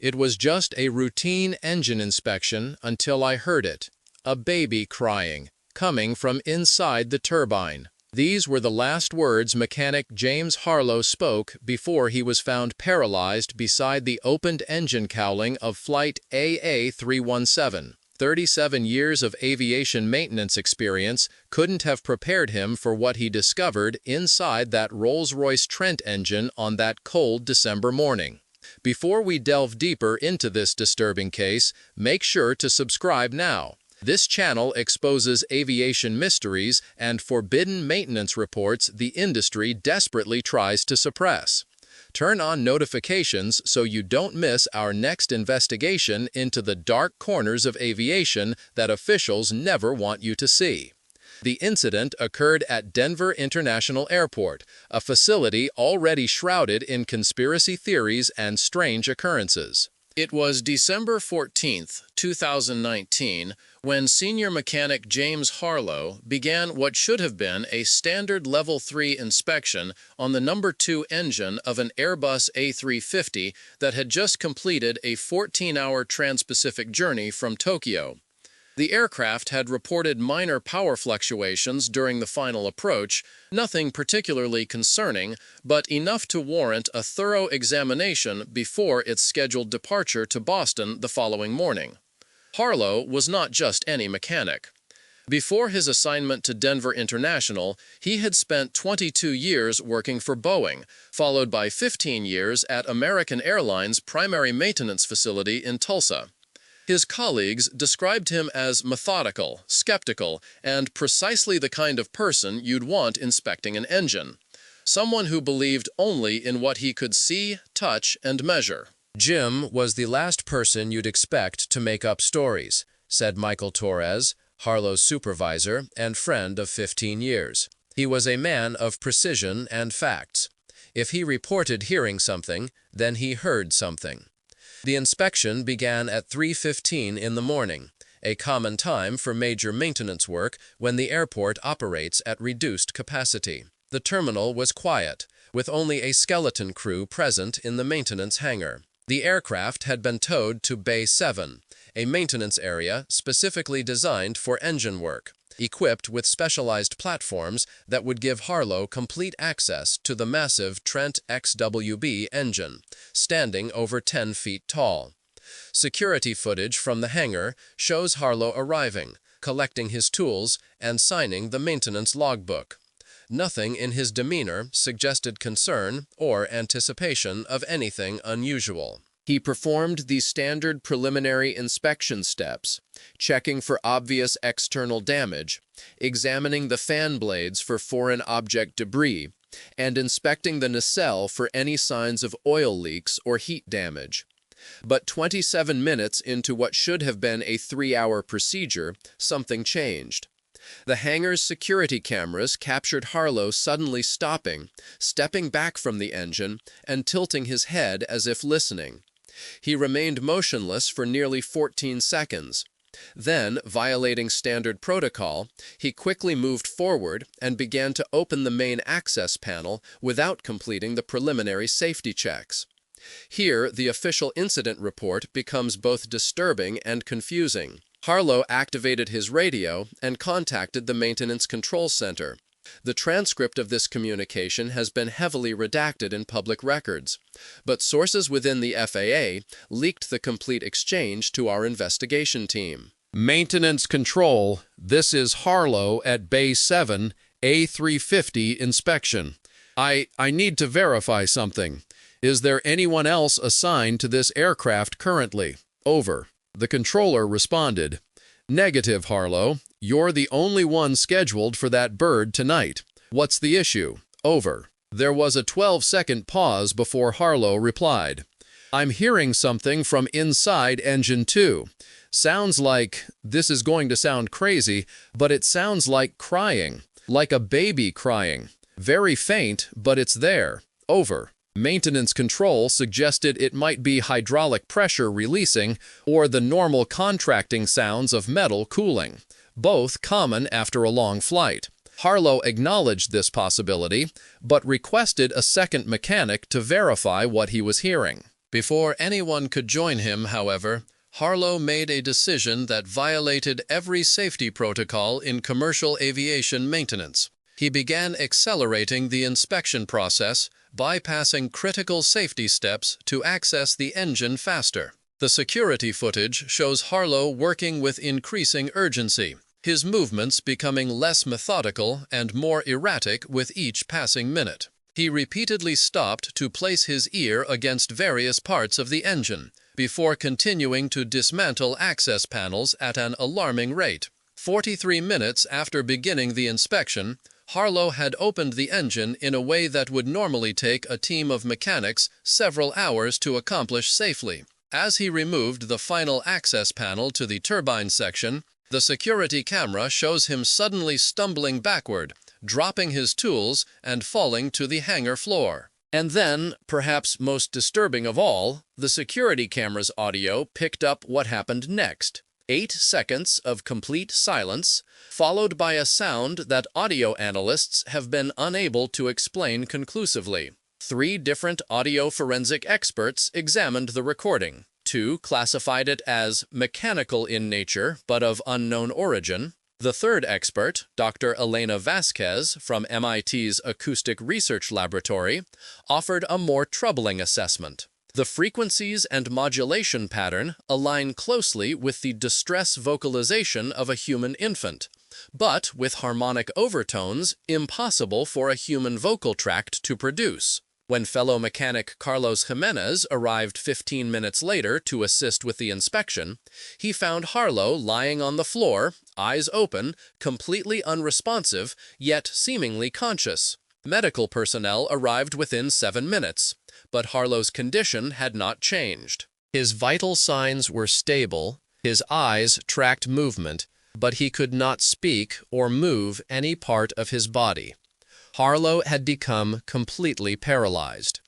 It was just a routine engine inspection until I heard it. A baby crying, coming from inside the turbine. These were the last words mechanic James Harlow spoke before he was found paralyzed beside the opened engine cowling of Flight AA317. 37 years of aviation maintenance experience couldn't have prepared him for what he discovered inside that Rolls-Royce Trent engine on that cold December morning. Before we delve deeper into this disturbing case, make sure to subscribe now. This channel exposes aviation mysteries and forbidden maintenance reports the industry desperately tries to suppress. Turn on notifications so you don't miss our next investigation into the dark corners of aviation that officials never want you to see. The incident occurred at Denver International Airport, a facility already shrouded in conspiracy theories and strange occurrences. It was December 14, 2019, when senior mechanic James Harlow began what should have been a standard Level 3 inspection on the No. 2 engine of an Airbus A350 that had just completed a 14-hour trans-Pacific journey from Tokyo. The aircraft had reported minor power fluctuations during the final approach, nothing particularly concerning, but enough to warrant a thorough examination before its scheduled departure to Boston the following morning. Harlow was not just any mechanic. Before his assignment to Denver International, he had spent 22 years working for Boeing, followed by 15 years at American Airlines' primary maintenance facility in Tulsa. His colleagues described him as methodical, skeptical, and precisely the kind of person you'd want inspecting an engine. Someone who believed only in what he could see, touch, and measure. Jim was the last person you'd expect to make up stories, said Michael Torres, Harlow's supervisor and friend of 15 years. He was a man of precision and facts. If he reported hearing something, then he heard something. The inspection began at 3:15 in the morning, a common time for major maintenance work when the airport operates at reduced capacity. The terminal was quiet, with only a skeleton crew present in the maintenance hangar. The aircraft had been towed to Bay 7, a maintenance area specifically designed for engine work, equipped with specialized platforms that would give Harlow complete access to the massive Trent XWB engine, standing over 10 feet tall. Security footage from the hangar shows Harlow arriving, collecting his tools, and signing the maintenance logbook. Nothing in his demeanor suggested concern or anticipation of anything unusual. He performed the standard preliminary inspection steps, checking for obvious external damage, examining the fan blades for foreign object debris, and inspecting the nacelle for any signs of oil leaks or heat damage. But 27 minutes into what should have been a 3-hour procedure, something changed. The hangar's security cameras captured Harlow suddenly stopping, stepping back from the engine, and tilting his head as if listening. He remained motionless for nearly 14 seconds. Then, violating standard protocol, he quickly moved forward and began to open the main access panel without completing the preliminary safety checks. Here, the official incident report becomes both disturbing and confusing. Harlow activated his radio and contacted the Maintenance Control Center. The transcript of this communication has been heavily redacted in public records, but sources within the FAA leaked the complete exchange to our investigation team. Maintenance Control, this is Harlow at Bay 7, A350 inspection. I need to verify something. Is there anyone else assigned to this aircraft currently? Over. The controller responded, "Negative, Harlow. You're the only one scheduled for that bird tonight. What's the issue? Over." There was a 12-second pause before Harlow replied, "I'm hearing something from inside Engine 2. Sounds like, this is going to sound crazy, but it sounds like crying, like a baby crying. Very faint, but it's there. Over." Maintenance Control suggested it might be hydraulic pressure releasing or the normal contracting sounds of metal cooling, both common after a long flight. Harlow acknowledged this possibility, but requested a second mechanic to verify what he was hearing. Before anyone could join him, however, Harlow made a decision that violated every safety protocol in commercial aviation maintenance. He began accelerating the inspection process, bypassing critical safety steps to access the engine faster. The security footage shows Harlow working with increasing urgency, his movements becoming less methodical and more erratic with each passing minute. He repeatedly stopped to place his ear against various parts of the engine, before continuing to dismantle access panels at an alarming rate. 43 minutes after beginning the inspection, Harlow had opened the engine in a way that would normally take a team of mechanics several hours to accomplish safely. As he removed the final access panel to the turbine section, the security camera shows him suddenly stumbling backward, dropping his tools and falling to the hangar floor. And then, perhaps most disturbing of all, the security camera's audio picked up what happened next. 8 seconds of complete silence, followed by a sound that audio analysts have been unable to explain conclusively. 3 different audio forensic experts examined the recording. 2 classified it as mechanical in nature but of unknown origin. The third expert, Dr. Elena Vasquez from MIT's Acoustic Research Laboratory, offered a more troubling assessment. The frequencies and modulation pattern align closely with the distress vocalization of a human infant, but with harmonic overtones impossible for a human vocal tract to produce. When fellow mechanic Carlos Jimenez arrived 15 minutes later to assist with the inspection, he found Harlow lying on the floor, eyes open, completely unresponsive, yet seemingly conscious. Medical personnel arrived within 7 minutes, but Harlow's condition had not changed. His vital signs were stable, his eyes tracked movement, but he could not speak or move any part of his body. Harlow had become completely paralyzed.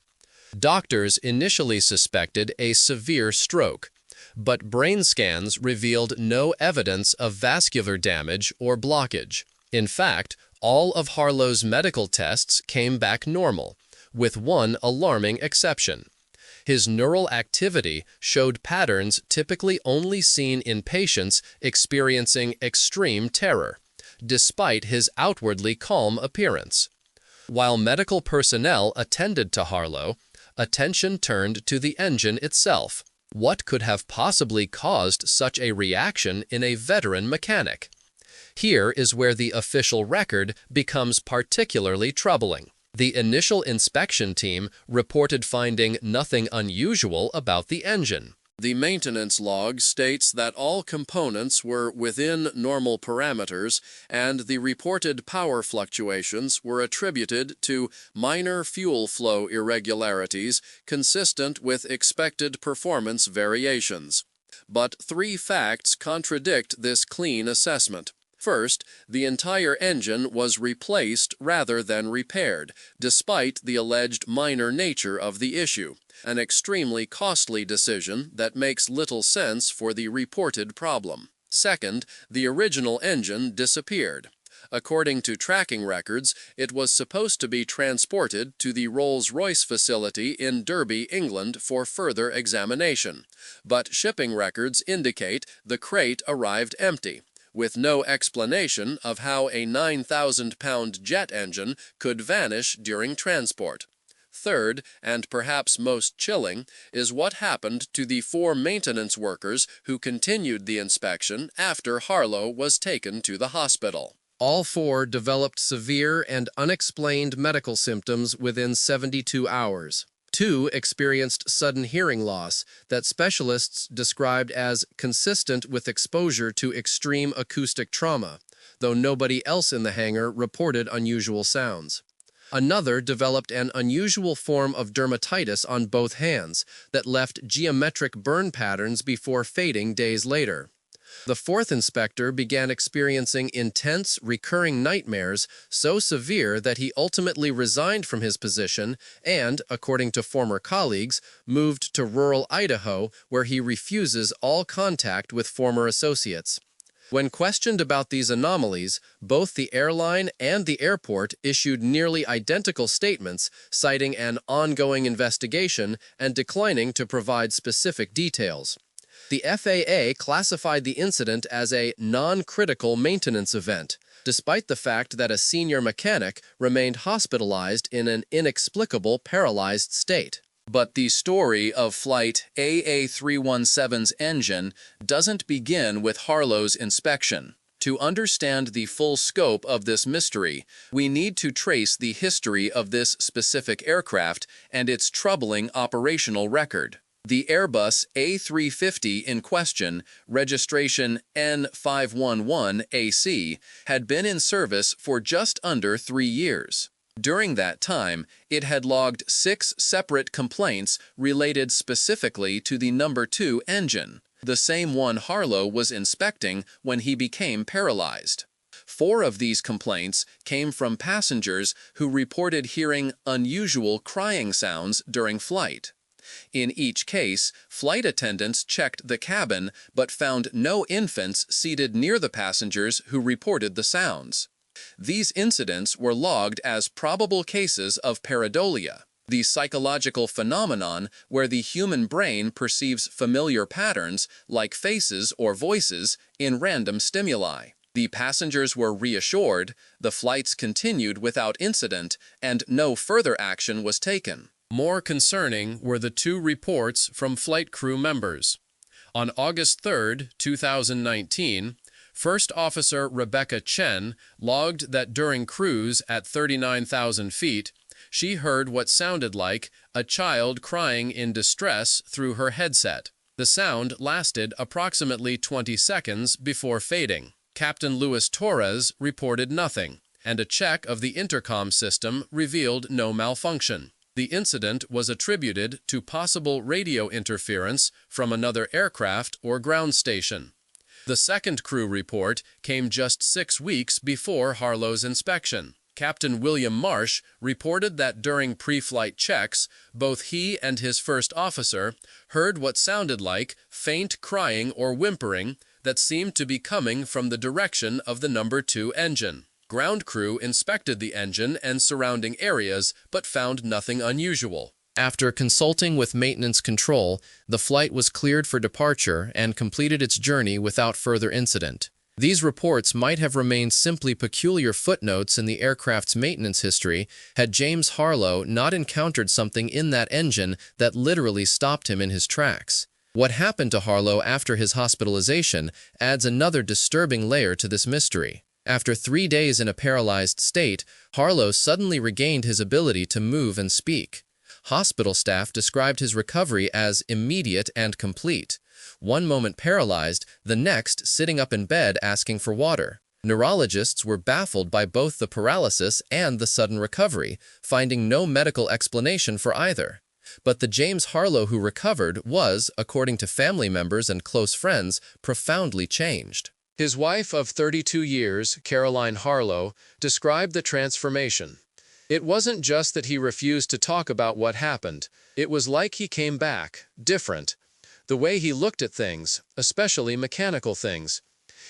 Doctors initially suspected a severe stroke, but brain scans revealed no evidence of vascular damage or blockage. In fact, all of Harlow's medical tests came back normal, with one alarming exception. His neural activity showed patterns typically only seen in patients experiencing extreme terror, despite his outwardly calm appearance. While medical personnel attended to Harlow, attention turned to the engine itself. What could have possibly caused such a reaction in a veteran mechanic? Here is where the official record becomes particularly troubling. The initial inspection team reported finding nothing unusual about the engine. The maintenance log states that all components were within normal parameters, and the reported power fluctuations were attributed to minor fuel flow irregularities consistent with expected performance variations. But 3 facts contradict this clean assessment. First, the entire engine was replaced rather than repaired, despite the alleged minor nature of the issue, an extremely costly decision that makes little sense for the reported problem. Second, the original engine disappeared. According to tracking records, it was supposed to be transported to the Rolls-Royce facility in Derby, England for further examination, but shipping records indicate the crate arrived empty, with no explanation of how a 9,000-pound jet engine could vanish during transport. Third, and perhaps most chilling, is what happened to the 4 maintenance workers who continued the inspection after Harlow was taken to the hospital. All 4 developed severe and unexplained medical symptoms within 72 hours. 2 experienced sudden hearing loss that specialists described as consistent with exposure to extreme acoustic trauma, though nobody else in the hangar reported unusual sounds. Another developed an unusual form of dermatitis on both hands that left geometric burn patterns before fading days later. The 4th inspector began experiencing intense, recurring nightmares so severe that he ultimately resigned from his position and, according to former colleagues, moved to rural Idaho, where he refuses all contact with former associates. When questioned about these anomalies, both the airline and the airport issued nearly identical statements, citing an ongoing investigation and declining to provide specific details. The FAA classified the incident as a non-critical maintenance event, despite the fact that a senior mechanic remained hospitalized in an inexplicable paralyzed state. But the story of Flight AA317's engine doesn't begin with Harlow's inspection. To understand the full scope of this mystery, we need to trace the history of this specific aircraft and its troubling operational record. The Airbus A350 in question, registration N511AC, had been in service for just under 3 years. During that time, it had logged 6 separate complaints related specifically to the number 2 engine, the same one Harlow was inspecting when he became paralyzed. 4 of these complaints came from passengers who reported hearing unusual crying sounds during flight. In each case, flight attendants checked the cabin but found no infants seated near the passengers who reported the sounds. These incidents were logged as probable cases of pareidolia, the psychological phenomenon where the human brain perceives familiar patterns, like faces or voices, in random stimuli. The passengers were reassured, the flights continued without incident, and no further action was taken. More concerning were the 2 reports from flight crew members. On August 3, 2019, First Officer Rebecca Chen logged that during cruise at 39,000 feet, she heard what sounded like a child crying in distress through her headset. The sound lasted approximately 20 seconds before fading. Captain Luis Torres reported nothing, and a check of the intercom system revealed no malfunction. The incident was attributed to possible radio interference from another aircraft or ground station. The second crew report came just 6 weeks before Harlow's inspection. Captain William Marsh reported that during pre-flight checks, both he and his first officer heard what sounded like faint crying or whimpering that seemed to be coming from the direction of the number 2 engine. Ground crew inspected the engine and surrounding areas but found nothing unusual. After consulting with maintenance control, the flight was cleared for departure and completed its journey without further incident. These reports might have remained simply peculiar footnotes in the aircraft's maintenance history had James Harlow not encountered something in that engine that literally stopped him in his tracks. What happened to Harlow after his hospitalization adds another disturbing layer to this mystery. After 3 days in a paralyzed state, Harlow suddenly regained his ability to move and speak. Hospital staff described his recovery as immediate and complete. One moment paralyzed, the next sitting up in bed asking for water. Neurologists were baffled by both the paralysis and the sudden recovery, finding no medical explanation for either. But the James Harlow who recovered was, according to family members and close friends, profoundly changed. His wife of 32 years, Caroline Harlow, described the transformation. It wasn't just that he refused to talk about what happened. It was like he came back, different. The way he looked at things, especially mechanical things.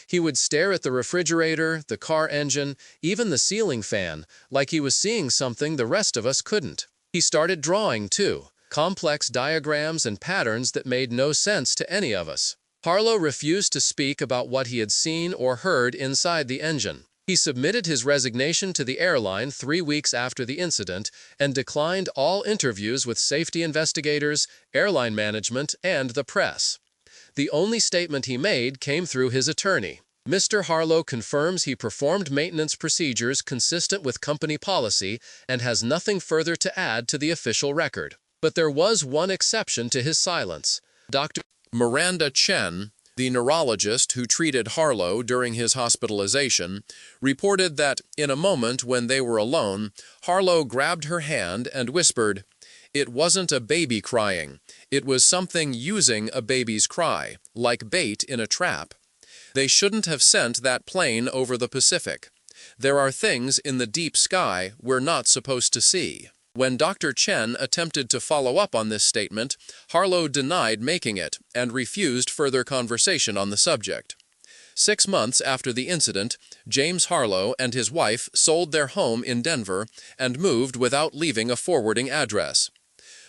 He would stare at the refrigerator, the car engine, even the ceiling fan, like he was seeing something the rest of us couldn't. He started drawing, too, complex diagrams and patterns that made no sense to any of us. Harlow refused to speak about what he had seen or heard inside the engine. He submitted his resignation to the airline 3 weeks after the incident and declined all interviews with safety investigators, airline management, and the press. The only statement he made came through his attorney. Mr. Harlow confirms he performed maintenance procedures consistent with company policy and has nothing further to add to the official record. But there was one exception to his silence. Dr. Miranda Chen, the neurologist who treated Harlow during his hospitalization, reported that in a moment when they were alone, Harlow grabbed her hand and whispered, "It wasn't a baby crying. It was something using a baby's cry, like bait in a trap. They shouldn't have sent that plane over the Pacific. There are things in the deep sky we're not supposed to see." When Dr. Chen attempted to follow up on this statement, Harlow denied making it and refused further conversation on the subject. 6 months after the incident, James Harlow and his wife sold their home in Denver and moved without leaving a forwarding address.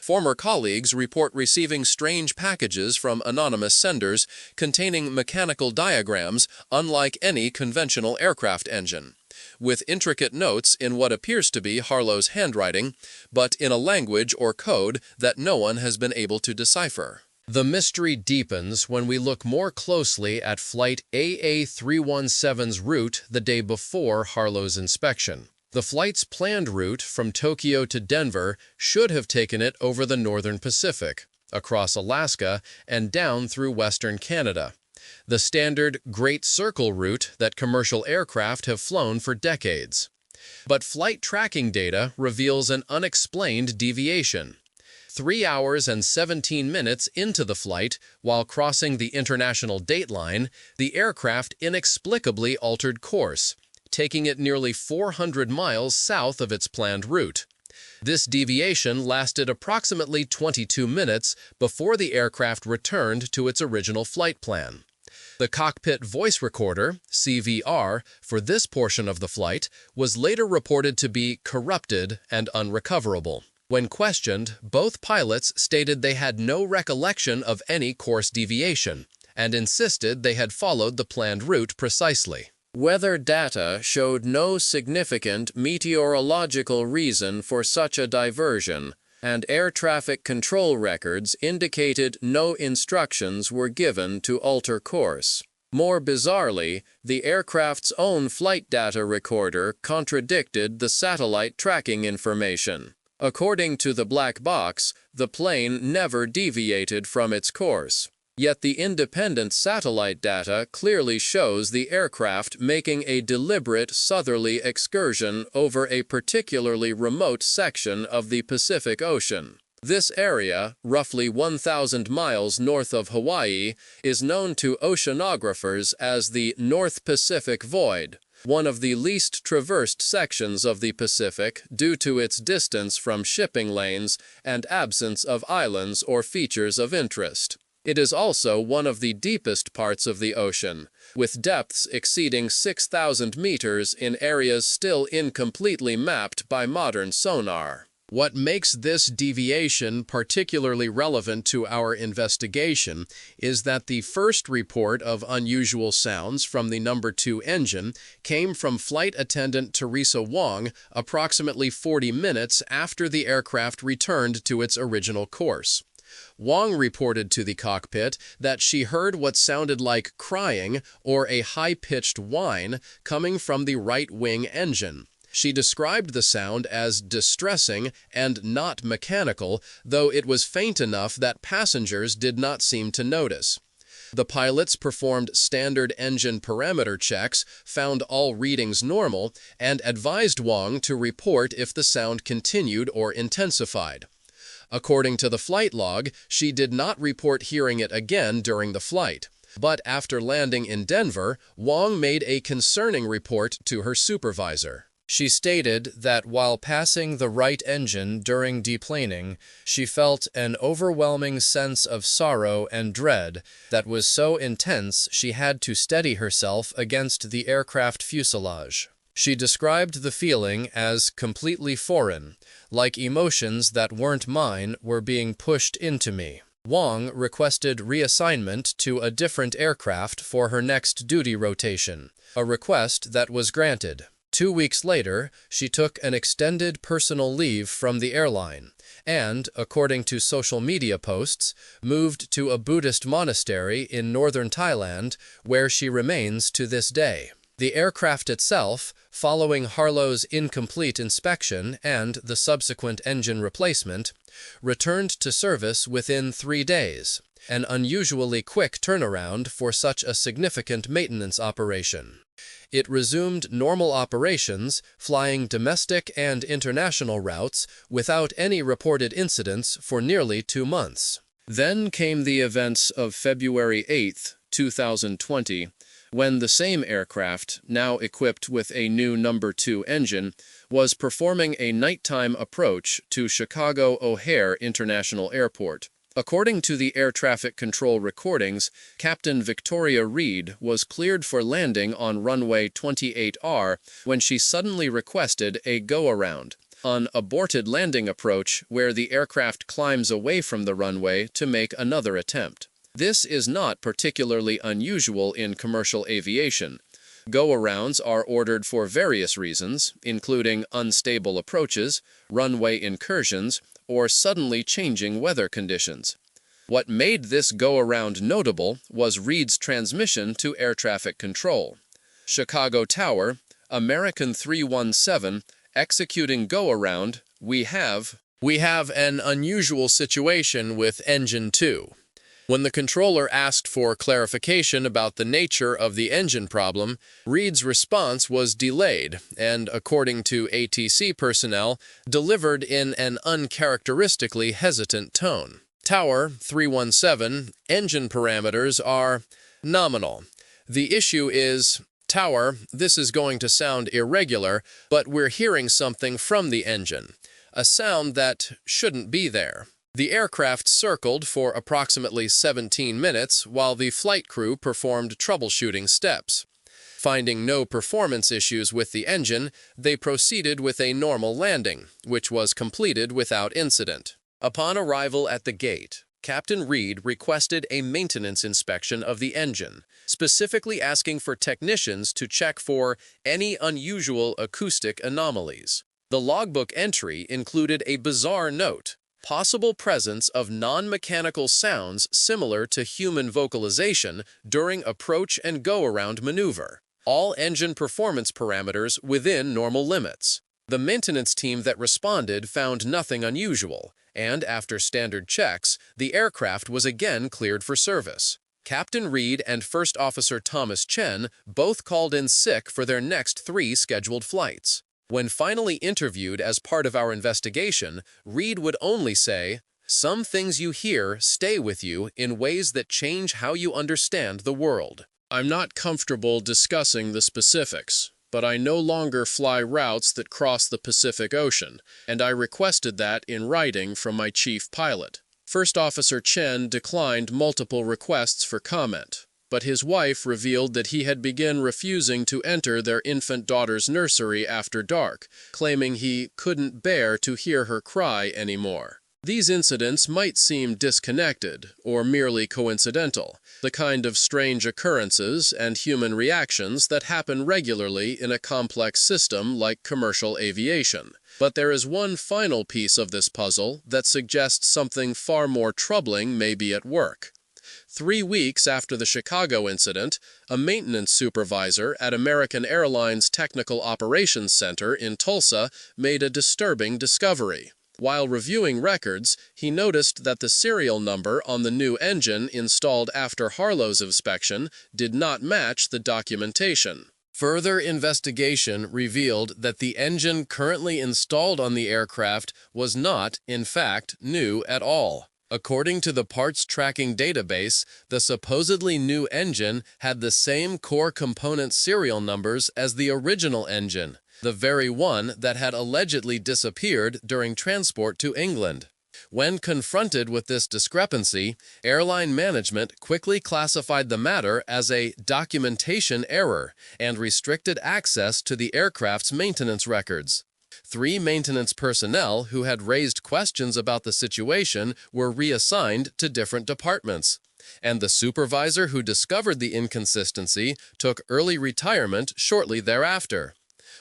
Former colleagues report receiving strange packages from anonymous senders containing mechanical diagrams unlike any conventional aircraft engine, with intricate notes in what appears to be Harlow's handwriting, but in a language or code that no one has been able to decipher. The mystery deepens when we look more closely at Flight AA317's route the day before Harlow's inspection. The flight's planned route from Tokyo to Denver should have taken it over the northern Pacific, across Alaska, and down through western Canada, the standard Great Circle route that commercial aircraft have flown for decades. But flight tracking data reveals an unexplained deviation. 3 hours and 17 minutes into the flight, while crossing the international dateline, the aircraft inexplicably altered course, taking it nearly 400 miles south of its planned route. This deviation lasted approximately 22 minutes before the aircraft returned to its original flight plan. The cockpit voice recorder, CVR, for this portion of the flight was later reported to be corrupted and unrecoverable. When questioned, both pilots stated they had no recollection of any course deviation and insisted they had followed the planned route precisely. Weather data showed no significant meteorological reason for such a diversion, and air traffic control records indicated no instructions were given to alter course. More bizarrely, the aircraft's own flight data recorder contradicted the satellite tracking information. According to the black box, the plane never deviated from its course. Yet the independent satellite data clearly shows the aircraft making a deliberate southerly excursion over a particularly remote section of the Pacific Ocean. This area, roughly 1,000 miles north of Hawaii, is known to oceanographers as the North Pacific Void, one of the least traversed sections of the Pacific due to its distance from shipping lanes and absence of islands or features of interest. It is also one of the deepest parts of the ocean, with depths exceeding 6,000 meters in areas still incompletely mapped by modern sonar. What makes this deviation particularly relevant to our investigation is that the first report of unusual sounds from the No. 2 engine came from flight attendant Teresa Wong approximately 40 minutes after the aircraft returned to its original course. Wong reported to the cockpit that she heard what sounded like crying or a high-pitched whine coming from the right wing engine. She described the sound as distressing and not mechanical, though it was faint enough that passengers did not seem to notice. The pilots performed standard engine parameter checks, found all readings normal, and advised Wong to report if the sound continued or intensified. According to the flight log, she did not report hearing it again during the flight. But after landing in Denver, Wong made a concerning report to her supervisor. She stated that while passing the right engine during deplaning, she felt an overwhelming sense of sorrow and dread that was so intense she had to steady herself against the aircraft fuselage. She described the feeling as completely foreign, like emotions that weren't mine were being pushed into me. Wong requested reassignment to a different aircraft for her next duty rotation, a request that was granted. 2 weeks later, she took an extended personal leave from the airline and, according to social media posts, moved to a Buddhist monastery in northern Thailand, where she remains to this day. The aircraft itself, following Harlow's incomplete inspection and the subsequent engine replacement, returned to service within 3 days, an unusually quick turnaround for such a significant maintenance operation. It resumed normal operations, flying domestic and international routes without any reported incidents for nearly 2 months. Then came the events of February 8, 2020, when the same aircraft, now equipped with a new No. 2 engine, was performing a nighttime approach to Chicago O'Hare International Airport. According to the air traffic control recordings, Captain Victoria Reed was cleared for landing on runway 28R when she suddenly requested a go-around, an aborted landing approach where the aircraft climbs away from the runway to make another attempt. This is not particularly unusual in commercial aviation. Go-arounds are ordered for various reasons, including unstable approaches, runway incursions, or suddenly changing weather conditions. What made this go-around notable was Reed's transmission to air traffic control. Chicago Tower, American 317, executing go-around, we have an unusual situation with Engine 2. When the controller asked for clarification about the nature of the engine problem, Reed's response was delayed and, according to ATC personnel, delivered in an uncharacteristically hesitant tone. Tower 317 engine parameters are nominal. The issue is, Tower, this is going to sound irregular, but we're hearing something from the engine, a sound that shouldn't be there. The aircraft circled for approximately 17 minutes while the flight crew performed troubleshooting steps. Finding no performance issues with the engine, they proceeded with a normal landing, which was completed without incident. Upon arrival at the gate, Captain Reed requested a maintenance inspection of the engine, specifically asking for technicians to check for any unusual acoustic anomalies. The logbook entry included a bizarre note: possible presence of non-mechanical sounds similar to human vocalization during approach and go-around maneuver. All engine performance parameters within normal limits. The maintenance team that responded found nothing unusual, and after standard checks, the aircraft was again cleared for service. Captain Reed and First Officer Thomas Chen both called in sick for their next 3 scheduled flights. When finally interviewed as part of our investigation, Reed would only say, "Some things you hear stay with you in ways that change how you understand the world." I'm not comfortable discussing the specifics, but I no longer fly routes that cross the Pacific Ocean, and I requested that in writing from my chief pilot. First Officer Chen declined multiple requests for comment, but his wife revealed that he had begun refusing to enter their infant daughter's nursery after dark, claiming he couldn't bear to hear her cry anymore. These incidents might seem disconnected or merely coincidental, the kind of strange occurrences and human reactions that happen regularly in a complex system like commercial aviation. But there is one final piece of this puzzle that suggests something far more troubling may be at work. 3 weeks after the Chicago incident, a maintenance supervisor at American Airlines Technical Operations Center in Tulsa made a disturbing discovery. While reviewing records, he noticed that the serial number on the new engine installed after Harlow's inspection did not match the documentation. Further investigation revealed that the engine currently installed on the aircraft was not, in fact, new at all. According to the parts tracking database, the supposedly new engine had the same core component serial numbers as the original engine, the very one that had allegedly disappeared during transport to England. When confronted with this discrepancy, airline management quickly classified the matter as a documentation error and restricted access to the aircraft's maintenance records. 3 maintenance personnel who had raised questions about the situation were reassigned to different departments, and the supervisor who discovered the inconsistency took early retirement shortly thereafter.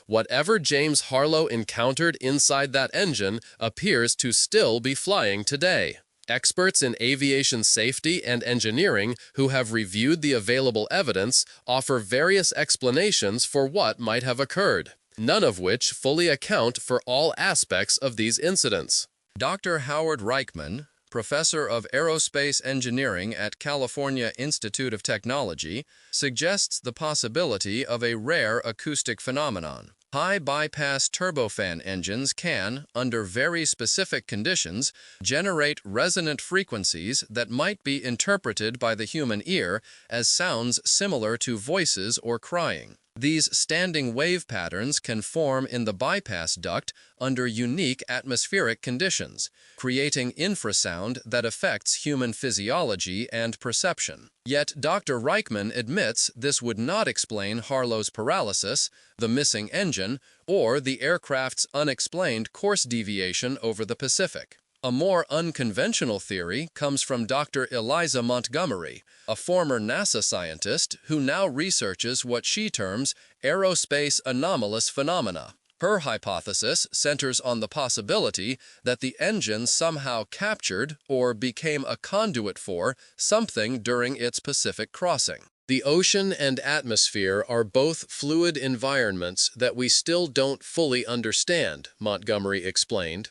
Whatever James Harlow encountered inside that engine appears to still be flying today. Experts in aviation safety and engineering who have reviewed the available evidence offer various explanations for what might have occurred, none of which fully account for all aspects of these incidents. Dr. Howard Reichman, professor of aerospace engineering at California Institute of Technology, suggests the possibility of a rare acoustic phenomenon. High-bypass turbofan engines can, under very specific conditions, generate resonant frequencies that might be interpreted by the human ear as sounds similar to voices or crying. These standing wave patterns can form in the bypass duct under unique atmospheric conditions, creating infrasound that affects human physiology and perception. Yet Dr. Reichman admits this would not explain Harlow's paralysis, the missing engine, or the aircraft's unexplained course deviation over the Pacific. A more unconventional theory comes from Dr. Eliza Montgomery, a former NASA scientist who now researches what she terms aerospace anomalous phenomena. Her hypothesis centers on the possibility that the engine somehow captured or became a conduit for something during its Pacific crossing. The ocean and atmosphere are both fluid environments that we still don't fully understand, Montgomery explained.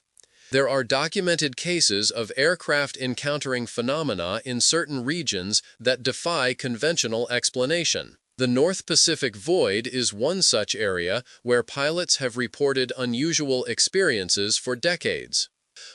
There are documented cases of aircraft encountering phenomena in certain regions that defy conventional explanation. The North Pacific Void is one such area where pilots have reported unusual experiences for decades.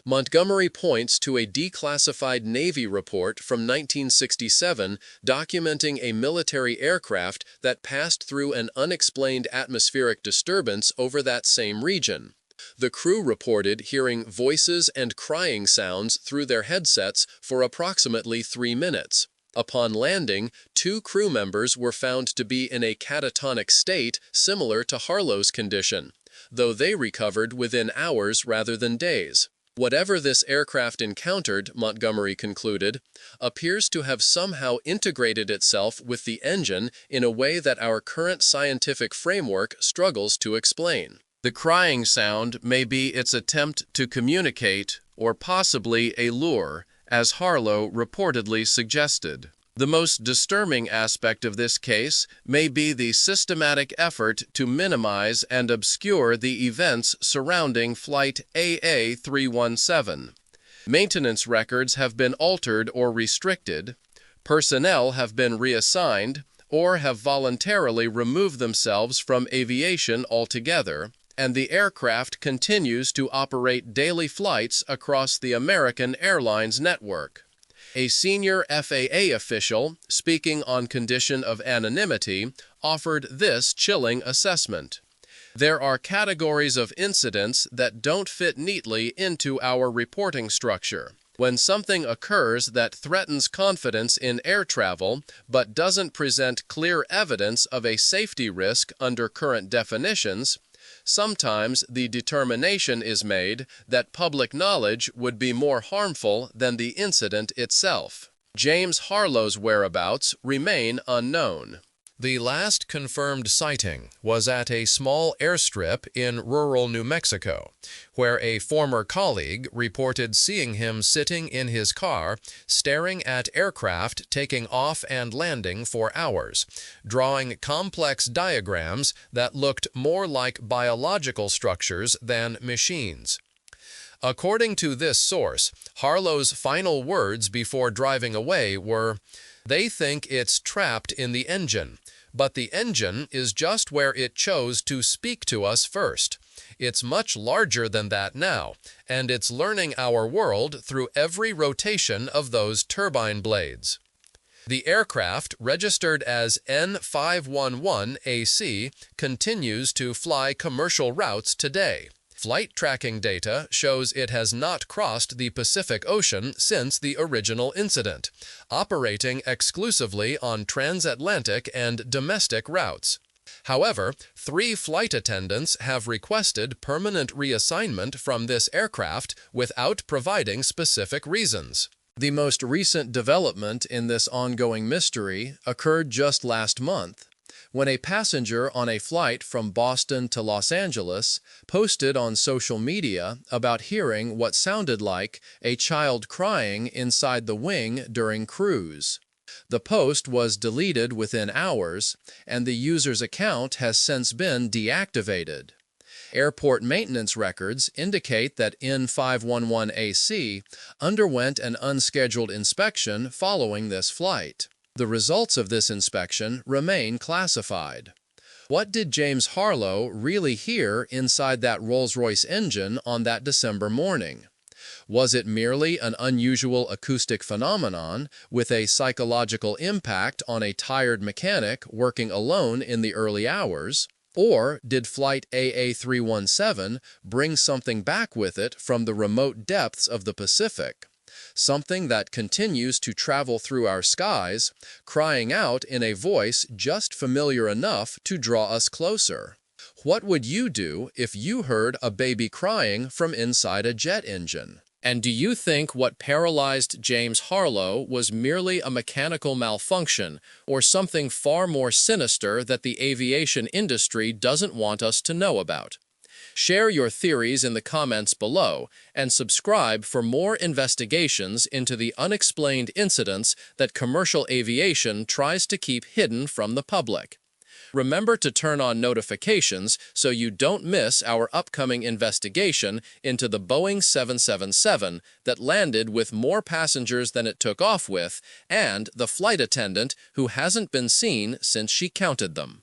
Montgomery points to a declassified Navy report from 1967 documenting a military aircraft that passed through an unexplained atmospheric disturbance over that same region. The crew reported hearing voices and crying sounds through their headsets for approximately 3 minutes. Upon landing, 2 crew members were found to be in a catatonic state similar to Harlow's condition, though they recovered within hours rather than days. Whatever this aircraft encountered, Montgomery concluded, appears to have somehow integrated itself with the engine in a way that our current scientific framework struggles to explain. The crying sound may be its attempt to communicate, or possibly a lure, as Harlow reportedly suggested. The most disturbing aspect of this case may be the systematic effort to minimize and obscure the events surrounding Flight AA317. Maintenance records have been altered or restricted, personnel have been reassigned, or have voluntarily removed themselves from aviation altogether, and the aircraft continues to operate daily flights across the American Airlines network. A senior FAA official, speaking on condition of anonymity, offered this chilling assessment. There are categories of incidents that don't fit neatly into our reporting structure. When something occurs that threatens confidence in air travel but doesn't present clear evidence of a safety risk under current definitions, sometimes the determination is made that public knowledge would be more harmful than the incident itself. James Harlow's whereabouts remain unknown. The last confirmed sighting was at a small airstrip in rural New Mexico, where a former colleague reported seeing him sitting in his car, staring at aircraft taking off and landing for hours, drawing complex diagrams that looked more like biological structures than machines. According to this source, Harlow's final words before driving away were, "They think it's trapped in the engine, but the engine is just where it chose to speak to us first. It's much larger than that now, and it's learning our world through every rotation of those turbine blades." The aircraft, registered as N511AC, continues to fly commercial routes today. Flight tracking data shows it has not crossed the Pacific Ocean since the original incident, operating exclusively on transatlantic and domestic routes. However, 3 flight attendants have requested permanent reassignment from this aircraft without providing specific reasons. The most recent development in this ongoing mystery occurred just last month, when a passenger on a flight from Boston to Los Angeles posted on social media about hearing what sounded like a child crying inside the wing during cruise. The post was deleted within hours, and the user's account has since been deactivated. Airport maintenance records indicate that N511AC underwent an unscheduled inspection following this flight. The results of this inspection remain classified. What did James Harlow really hear inside that Rolls-Royce engine on that December morning? Was it merely an unusual acoustic phenomenon with a psychological impact on a tired mechanic working alone in the early hours? Or did Flight AA317 bring something back with it from the remote depths of the Pacific? Something that continues to travel through our skies, crying out in a voice just familiar enough to draw us closer. What would you do if you heard a baby crying from inside a jet engine? And do you think what paralyzed James Harlow was merely a mechanical malfunction or something far more sinister that the aviation industry doesn't want us to know about? Share your theories in the comments below and subscribe for more investigations into the unexplained incidents that commercial aviation tries to keep hidden from the public. Remember to turn on notifications so you don't miss our upcoming investigation into the Boeing 777 that landed with more passengers than it took off with, and the flight attendant who hasn't been seen since she counted them.